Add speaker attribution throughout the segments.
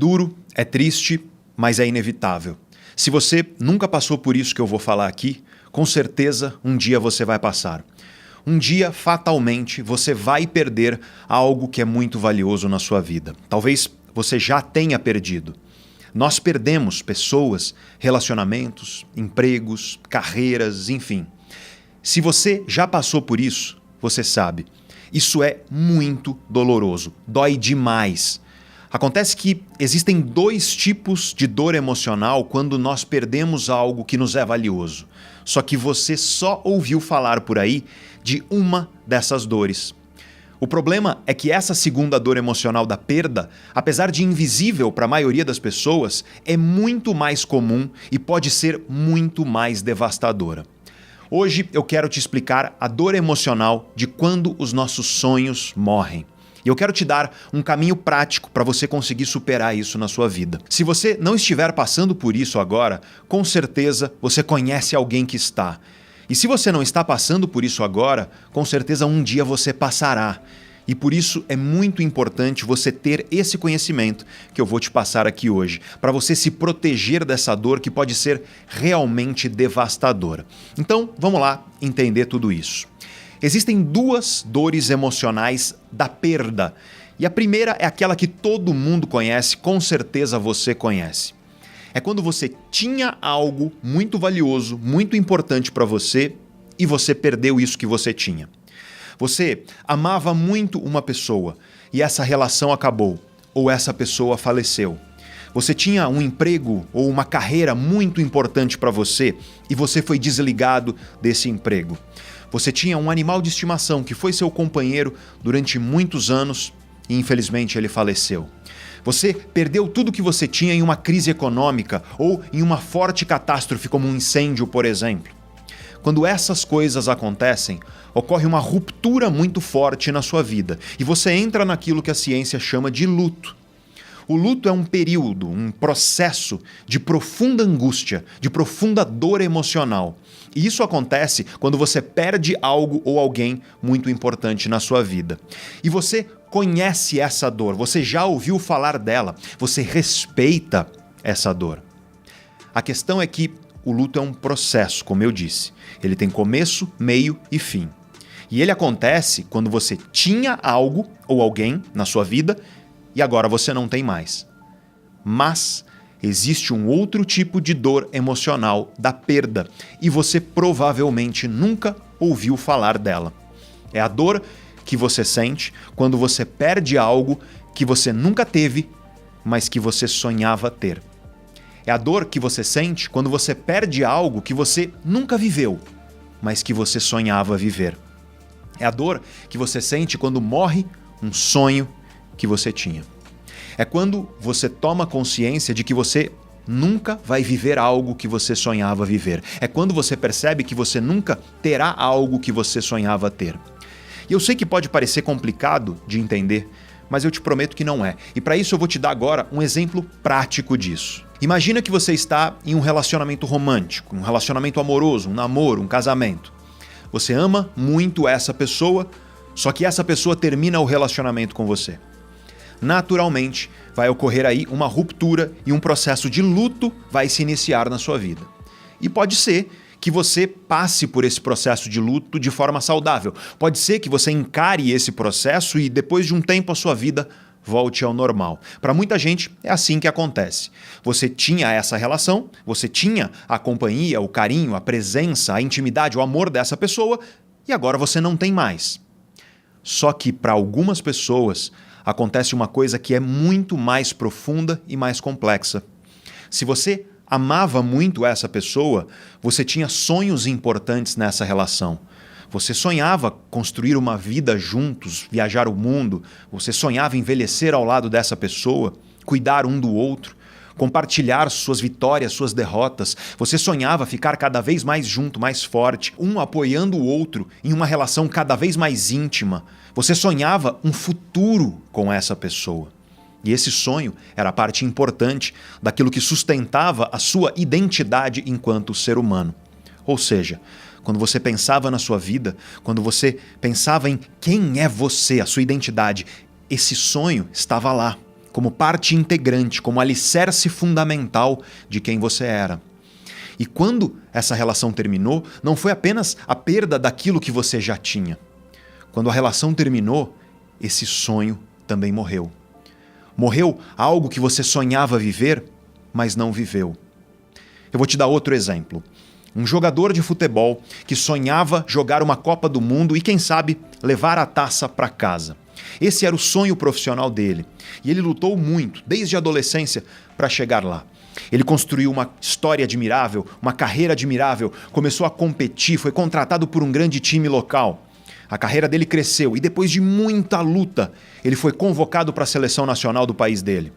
Speaker 1: duro, é triste, mas é inevitável. Se você nunca passou por isso que eu vou falar aqui, com certeza um dia você vai passar. Um dia, fatalmente, você vai perder algo que é muito valioso na sua vida. Talvez você já tenha perdido. Nós perdemos pessoas, relacionamentos, empregos, carreiras, enfim. Se você já passou por isso, você sabe. Isso é muito doloroso, dói demais. Acontece que existem dois tipos de dor emocional quando nós perdemos algo que nos é valioso. Só que você só ouviu falar por aí de uma dessas dores. O problema é que essa segunda dor emocional da perda, apesar de invisível para a maioria das pessoas, é muito mais comum e pode ser muito mais devastadora. Hoje eu quero te explicar a dor emocional de quando os nossos sonhos morrem. E eu quero te dar um caminho prático para você conseguir superar isso na sua vida. Se você não estiver passando por isso agora, com certeza você conhece alguém que está. E se você não está passando por isso agora, com certeza um dia você passará. E por isso é muito importante você ter esse conhecimento que eu vou te passar aqui hoje, para você se proteger dessa dor que pode ser realmente devastadora. Então, vamos lá entender tudo isso. Existem duas dores emocionais da perda. E a primeira é aquela que todo mundo conhece, com certeza você conhece. É quando você tinha algo muito valioso, muito importante para você e você perdeu isso que você tinha. Você amava muito uma pessoa e essa relação acabou, ou essa pessoa faleceu. Você tinha um emprego ou uma carreira muito importante para você e você foi desligado desse emprego. Você tinha um animal de estimação que foi seu companheiro durante muitos anos e infelizmente ele faleceu. Você perdeu tudo que você tinha em uma crise econômica ou em uma forte catástrofe como um incêndio, por exemplo. Quando essas coisas acontecem, ocorre uma ruptura muito forte na sua vida e você entra naquilo que a ciência chama de luto. O luto é um período, um processo de profunda angústia, de profunda dor emocional. E isso acontece quando você perde algo ou alguém muito importante na sua vida. E você conhece essa dor, você já ouviu falar dela, você respeita essa dor. A questão é que o luto é um processo, como eu disse. Ele tem começo, meio e fim. E ele acontece quando você tinha algo ou alguém na sua vida e agora você não tem mais. Mas existe um outro tipo de dor emocional da perda e você provavelmente nunca ouviu falar dela. É a dor que você sente quando você perde algo que você nunca teve, mas que você sonhava ter. É a dor que você sente quando você perde algo que você nunca viveu, mas que você sonhava viver. É a dor que você sente quando morre um sonho que você tinha. É quando você toma consciência de que você nunca vai viver algo que você sonhava viver. É quando você percebe que você nunca terá algo que você sonhava ter. E eu sei que pode parecer complicado de entender, mas eu te prometo que não é. E para isso eu vou te dar agora um exemplo prático disso. Imagina que você está em um relacionamento romântico, um relacionamento amoroso, um namoro, um casamento. Você ama muito essa pessoa, só que essa pessoa termina o relacionamento com você. Naturalmente, vai ocorrer aí uma ruptura e um processo de luto vai se iniciar na sua vida. E pode ser que você passe por esse processo de luto de forma saudável. Pode ser que você encare esse processo e depois de um tempo a sua vida volte ao normal. Para muita gente é assim que acontece. Você tinha essa relação, você tinha a companhia, o carinho, a presença, a intimidade, o amor dessa pessoa e agora você não tem mais. Só que para algumas pessoas acontece uma coisa que é muito mais profunda e mais complexa. Se você amava muito essa pessoa, você tinha sonhos importantes nessa relação. Você sonhava construir uma vida juntos, viajar o mundo, você sonhava envelhecer ao lado dessa pessoa, cuidar um do outro, compartilhar suas vitórias, suas derrotas. Você sonhava ficar cada vez mais junto, mais forte, um apoiando o outro em uma relação cada vez mais íntima. Você sonhava um futuro com essa pessoa. E esse sonho era a parte importante daquilo que sustentava a sua identidade enquanto ser humano. Ou seja, quando você pensava na sua vida, quando você pensava em quem é você, a sua identidade, esse sonho estava lá. como parte integrante, como alicerce fundamental de quem você era. E quando essa relação terminou, não foi apenas a perda daquilo que você já tinha. Quando a relação terminou, esse sonho também morreu. Morreu algo que você sonhava viver, mas não viveu. Eu vou te dar outro exemplo. Um jogador de futebol que sonhava jogar uma Copa do Mundo e, quem sabe, levar a taça para casa. Esse era o sonho profissional dele. E ele lutou muito, desde a adolescência, para chegar lá. Ele construiu uma história admirável, uma carreira admirável, começou a competir, foi contratado por um grande time local. A carreira dele cresceu e depois de muita luta, ele foi convocado para a seleção nacional do país dele.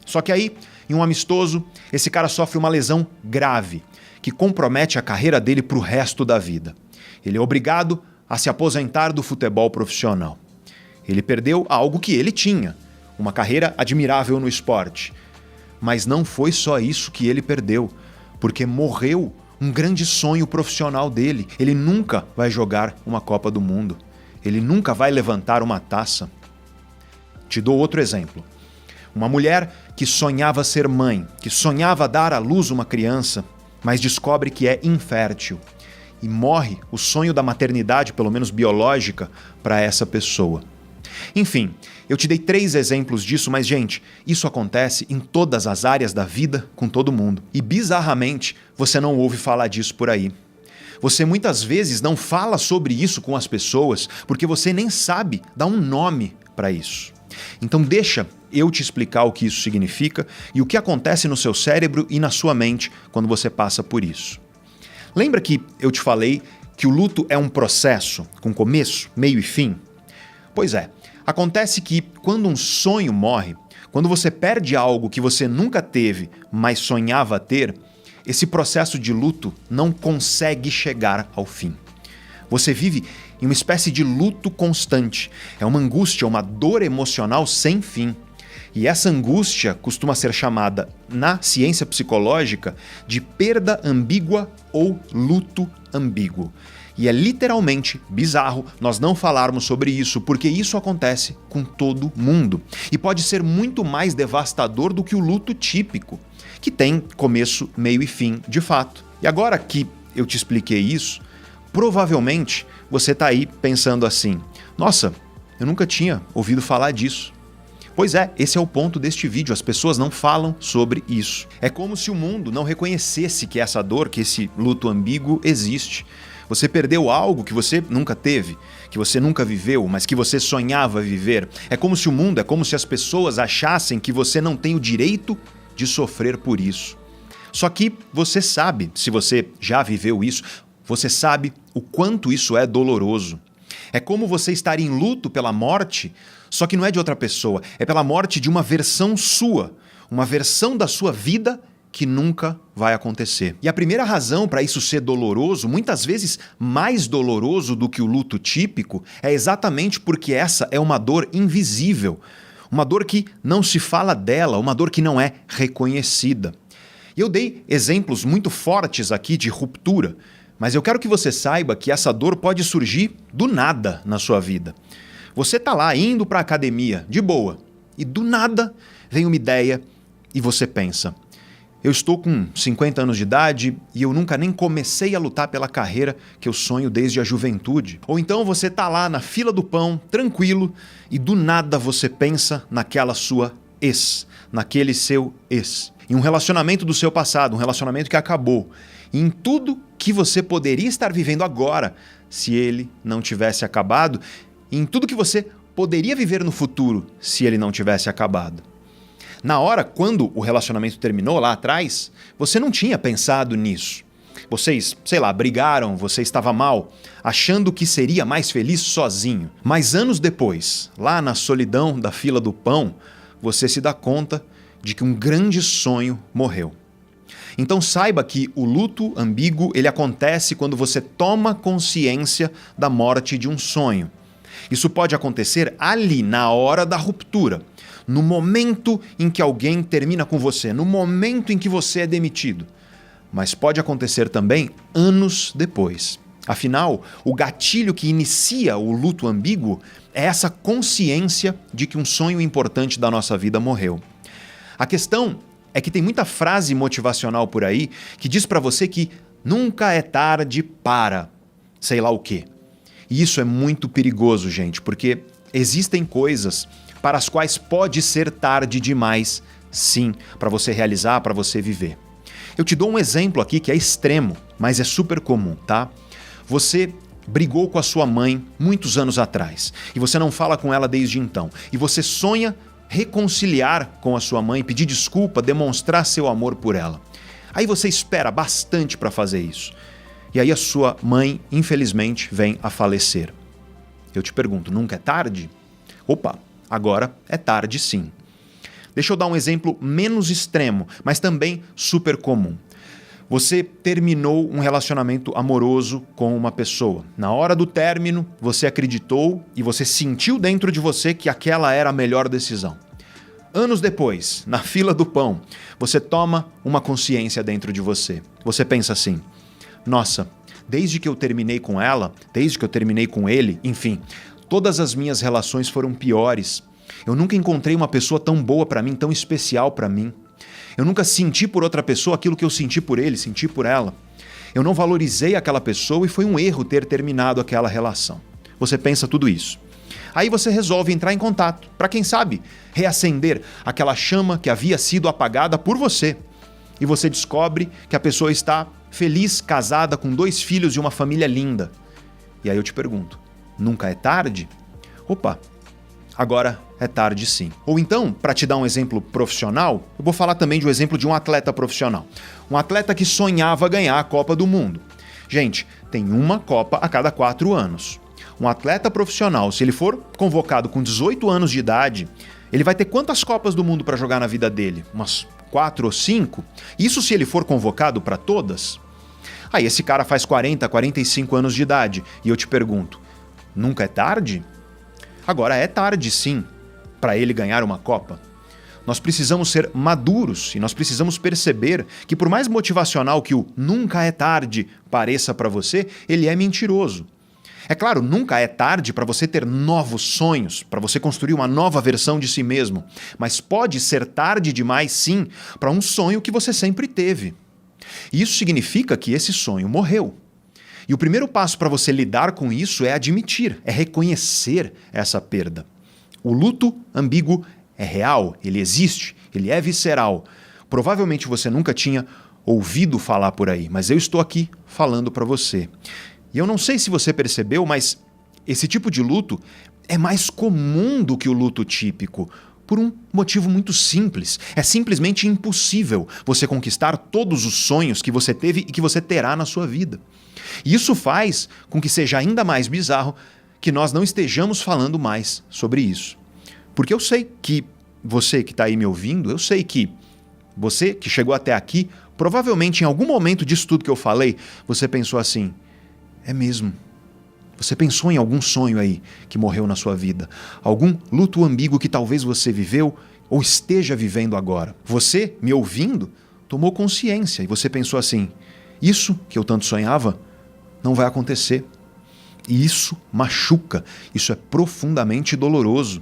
Speaker 1: Só que aí, em um amistoso, esse cara sofre uma lesão grave, que compromete a carreira dele para o resto da vida. Ele é obrigado a se aposentar do futebol profissional. Ele perdeu algo que ele tinha, uma carreira admirável no esporte. Mas não foi só isso que ele perdeu, porque morreu um grande sonho profissional dele. Ele nunca vai jogar uma Copa do Mundo. Ele nunca vai levantar uma taça. Te dou outro exemplo. Uma mulher que sonhava ser mãe, que sonhava dar à luz uma criança, mas descobre que é infértil. E morre o sonho da maternidade, pelo menos biológica, para essa pessoa. Enfim, eu te dei 3 exemplos disso, mas, gente, isso acontece em todas as áreas da vida com todo mundo. E, bizarramente, você não ouve falar disso por aí. Você muitas vezes não fala sobre isso com as pessoas porque você nem sabe dar um nome para isso. Então deixa eu te explicar o que isso significa e o que acontece no seu cérebro e na sua mente quando você passa por isso. Lembra que eu te falei que o luto é um processo com começo, meio e fim? Pois é, acontece que quando um sonho morre, quando você perde algo que você nunca teve, mas sonhava ter, esse processo de luto não consegue chegar ao fim. Você vive em uma espécie de luto constante. É uma angústia, uma dor emocional sem fim. E essa angústia costuma ser chamada, na ciência psicológica, de perda ambígua ou luto ambíguo. E é literalmente bizarro nós não falarmos sobre isso, porque isso acontece com todo mundo. E pode ser muito mais devastador do que o luto típico, que tem começo, meio e fim, de fato. E agora que eu te expliquei isso, provavelmente você está aí pensando assim: nossa, eu nunca tinha ouvido falar disso. Pois é, esse é o ponto deste vídeo, as pessoas não falam sobre isso. É como se o mundo não reconhecesse que essa dor, que esse luto ambíguo existe. Você perdeu algo que você nunca teve, que você nunca viveu, mas que você sonhava viver. É como se o mundo, é como se as pessoas achassem que você não tem o direito de sofrer por isso. Só que você sabe, se você já viveu isso, você sabe o quanto isso é doloroso. É como você estar em luto pela morte, só que não é de outra pessoa, é pela morte de uma versão sua, uma versão da sua vida que nunca vai acontecer. E a primeira razão para isso ser doloroso, muitas vezes mais doloroso do que o luto típico, é exatamente porque essa é uma dor invisível, uma dor que não se fala dela, uma dor que não é reconhecida. E eu dei exemplos muito fortes aqui de ruptura, mas eu quero que você saiba que essa dor pode surgir do nada na sua vida. Você está lá indo para a academia, de boa, e do nada vem uma ideia e você pensa: eu estou com 50 anos de idade e eu nunca nem comecei a lutar pela carreira que eu sonho desde a juventude. Ou então você está lá na fila do pão, tranquilo, e do nada você pensa naquela sua ex, naquele seu ex. Em um relacionamento do seu passado, um relacionamento que acabou. E em tudo que você poderia estar vivendo agora, se ele não tivesse acabado, e em tudo que você poderia viver no futuro, se ele não tivesse acabado. Na hora, quando o relacionamento terminou lá atrás, você não tinha pensado nisso. Vocês, sei lá, brigaram, você estava mal, achando que seria mais feliz sozinho. Mas anos depois, lá na solidão da fila do pão, você se dá conta de que um grande sonho morreu. Então saiba que o luto ambíguo, ele acontece quando você toma consciência da morte de um sonho. Isso pode acontecer ali, na hora da ruptura, no momento em que alguém termina com você, no momento em que você é demitido. Mas pode acontecer também anos depois. Afinal, o gatilho que inicia o luto ambíguo É essa consciência de que um sonho importante da nossa vida morreu. A questão é que tem muita frase motivacional por aí que diz pra você que nunca é tarde para sei lá o quê. E isso é muito perigoso, gente, porque existem coisas para as quais pode ser tarde demais, sim, para você realizar, para você viver. Eu te dou um exemplo aqui que é extremo, mas é super comum, tá? Você brigou com a sua mãe muitos anos atrás e você não fala com ela desde então. E você sonha reconciliar com a sua mãe, pedir desculpa, demonstrar seu amor por ela. Aí você espera bastante para fazer isso. E aí a sua mãe, infelizmente, vem a falecer. Eu te pergunto, nunca é tarde? Opa, agora é tarde sim. Deixa eu dar um exemplo menos extremo, mas também super comum. Você terminou um relacionamento amoroso com uma pessoa. Na hora do término, você acreditou e você sentiu dentro de você que aquela era a melhor decisão. Anos depois, na fila do pão, você toma uma consciência dentro de você. Você pensa assim: nossa, desde que eu terminei com ela, desde que eu terminei com ele, enfim, todas as minhas relações foram piores. Eu nunca encontrei uma pessoa tão boa pra mim, tão especial pra mim. Eu nunca senti por outra pessoa aquilo que eu senti por ele, senti por ela. Eu não valorizei aquela pessoa e foi um erro ter terminado aquela relação. Você pensa tudo isso. Aí você resolve entrar em contato, para quem sabe, reacender aquela chama que havia sido apagada por você. E você descobre que a pessoa está feliz, casada, com 2 filhos e uma família linda. E aí eu te pergunto, nunca é tarde? Opa, agora é tarde sim. Ou então, para te dar um exemplo profissional, eu vou falar também de um exemplo de um atleta profissional. Um atleta que sonhava ganhar a Copa do Mundo. Gente, tem uma Copa a cada 4 anos. Um atleta profissional, se ele for convocado com 18 anos de idade, ele vai ter quantas Copas do Mundo para jogar na vida dele? Umas 4 ou 5? Isso se ele for convocado para todas? Aí esse cara faz 40, 45 anos de idade. E eu te pergunto, nunca é tarde? Agora é tarde sim, para ele ganhar uma Copa. Nós precisamos ser maduros e nós precisamos perceber que por mais motivacional que o nunca é tarde pareça para você, ele é mentiroso. É claro, nunca é tarde para você ter novos sonhos, para você construir uma nova versão de si mesmo, mas pode ser tarde demais sim para um sonho que você sempre teve. E isso significa que esse sonho morreu. E o primeiro passo para você lidar com isso é admitir, é reconhecer essa perda. O luto ambíguo é real, ele existe, ele é visceral. Provavelmente você nunca tinha ouvido falar por aí, mas eu estou aqui falando para você. E eu não sei se você percebeu, mas esse tipo de luto é mais comum do que o luto típico, por um motivo muito simples. É simplesmente impossível você conquistar todos os sonhos que você teve e que você terá na sua vida. E isso faz com que seja ainda mais bizarro que nós não estejamos falando mais sobre isso. Porque eu sei que você que está aí me ouvindo, eu sei que você que chegou até aqui, provavelmente em algum momento disso tudo que eu falei, você pensou assim: é mesmo. Você pensou em algum sonho aí que morreu na sua vida? Algum luto ambíguo que talvez você viveu ou esteja vivendo agora? Você, me ouvindo, tomou consciência e você pensou assim: isso que eu tanto sonhava não vai acontecer. E isso machuca, isso é profundamente doloroso.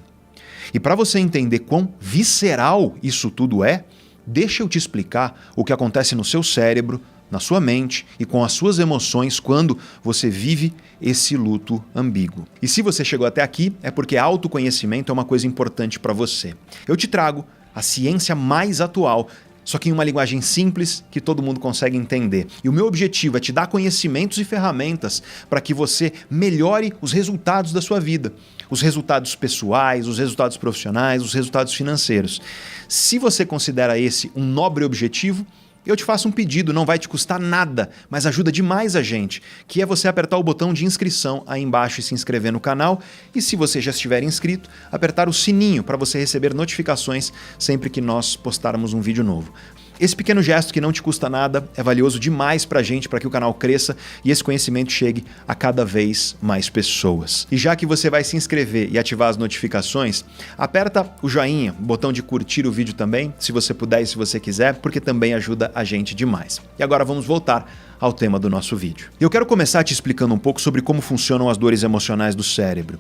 Speaker 1: E para você entender quão visceral isso tudo é, deixa eu te explicar o que acontece no seu cérebro, na sua mente e com as suas emoções quando você vive esse luto ambíguo. E se você chegou até aqui, é porque autoconhecimento é uma coisa importante para você. Eu te trago a ciência mais atual, só que em uma linguagem simples que todo mundo consegue entender. E o meu objetivo é te dar conhecimentos e ferramentas para que você melhore os resultados da sua vida. Os resultados pessoais, os resultados profissionais, os resultados financeiros. Se você considera esse um nobre objetivo, eu te faço um pedido, não vai te custar nada, mas ajuda demais a gente, que é você apertar o botão de inscrição aí embaixo e se inscrever no canal. E se você já estiver inscrito, apertar o sininho para você receber notificações sempre que nós postarmos um vídeo novo. Esse pequeno gesto que não te custa nada é valioso demais pra gente, para que o canal cresça e esse conhecimento chegue a cada vez mais pessoas. E já que você vai se inscrever e ativar as notificações, aperta o joinha, o botão de curtir o vídeo também, se você puder e se você quiser, porque também ajuda a gente demais. E agora vamos voltar ao tema do nosso vídeo. Eu quero começar te explicando um pouco sobre como funcionam as dores emocionais do cérebro.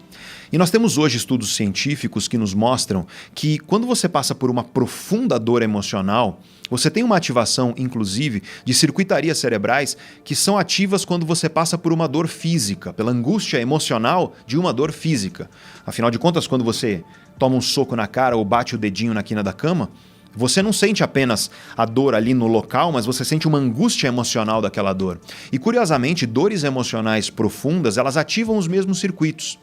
Speaker 1: E nós temos hoje estudos científicos que nos mostram que quando você passa por uma profunda dor emocional, você tem uma ativação, inclusive, de circuitarias cerebrais que são ativas quando você passa por uma dor física, pela angústia emocional de uma dor física. Afinal de contas, quando você toma um soco na cara ou bate o dedinho na quina da cama, você não sente apenas a dor ali no local, mas você sente uma angústia emocional daquela dor. E curiosamente, dores emocionais profundas, elas ativam os mesmos circuitos.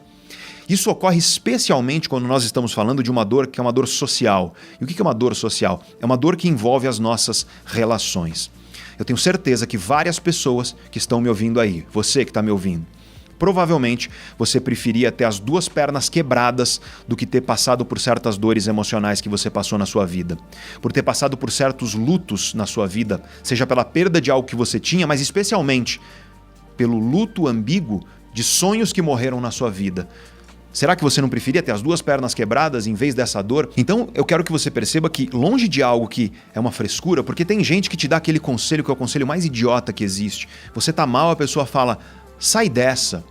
Speaker 1: Isso ocorre especialmente quando nós estamos falando de uma dor que é uma dor social. E o que é uma dor social? É uma dor que envolve as nossas relações. Eu tenho certeza que várias pessoas que estão me ouvindo aí, você que está me ouvindo, provavelmente você preferia ter as duas pernas quebradas do que ter passado por certas dores emocionais que você passou na sua vida. Por ter passado por certos lutos na sua vida, seja pela perda de algo que você tinha, mas especialmente pelo luto ambíguo de sonhos que morreram na sua vida. Será que você não preferia ter as duas pernas quebradas em vez dessa dor? Então eu quero que você perceba que, longe de algo que é uma frescura, porque tem gente que te dá aquele conselho que é o conselho mais idiota que existe. Você tá mal, a pessoa fala, sai dessa.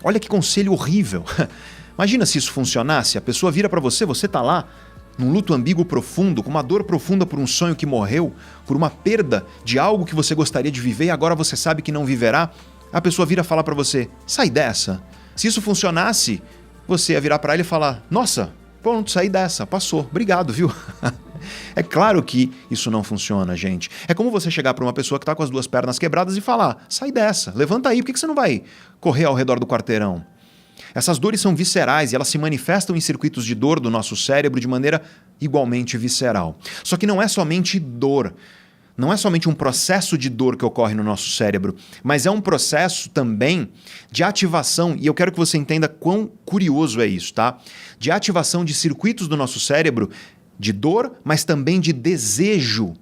Speaker 1: Olha que conselho horrível. Imagina se isso funcionasse, a pessoa vira pra você, você tá lá, num luto ambíguo profundo, com uma dor profunda por um sonho que morreu, por uma perda de algo que você gostaria de viver e agora você sabe que não viverá. A pessoa vira falar pra você, sai dessa. Se isso funcionasse, você ia virar para ele e falar, nossa, pronto, saí dessa, passou, obrigado, viu? É claro que isso não funciona, gente. É como você chegar para uma pessoa que está com as duas pernas quebradas e falar, sai dessa, levanta aí, por que você não vai correr ao redor do quarteirão? Essas dores são viscerais e elas se manifestam em circuitos de dor do nosso cérebro de maneira igualmente visceral. Só que não é somente dor. Não é somente um processo de dor que ocorre no nosso cérebro, mas é um processo também de ativação, e eu quero que você entenda quão curioso é isso, tá? De ativação de circuitos do nosso cérebro, de dor, mas também de desejo.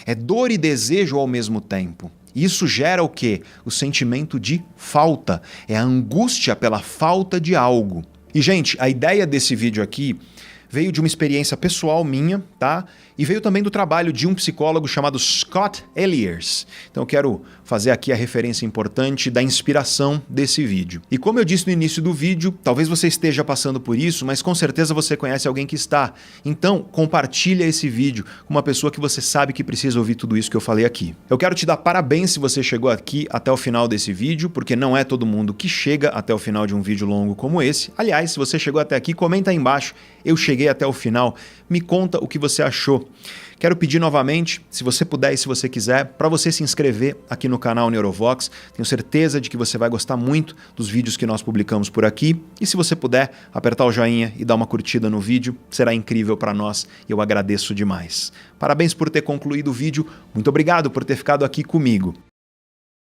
Speaker 1: É dor e desejo ao mesmo tempo. Isso gera o quê? O sentimento de falta. É a angústia pela falta de algo. E, gente, a ideia desse vídeo aqui veio de uma experiência pessoal minha, tá? E veio também do trabalho de um psicólogo chamado Scott Elias. Então eu quero fazer aqui a referência importante da inspiração desse vídeo. E como eu disse no início do vídeo, talvez você esteja passando por isso, mas com certeza você conhece alguém que está. Então compartilha esse vídeo com uma pessoa que você sabe que precisa ouvir tudo isso que eu falei aqui. Eu quero te dar parabéns se você chegou aqui até o final desse vídeo, porque não é todo mundo que chega até o final de um vídeo longo como esse. Aliás, se você chegou até aqui, comenta aí embaixo, eu cheguei até o final, me conta o que você achou. Quero pedir novamente, se você puder e se você quiser, para você se inscrever aqui no canal Neurovox. Tenho certeza de que você vai gostar muito dos vídeos que nós publicamos por aqui. E se você puder, apertar o joinha e dar uma curtida no vídeo, será incrível para nós e eu agradeço demais. Parabéns por ter concluído o vídeo, muito obrigado por ter ficado aqui comigo.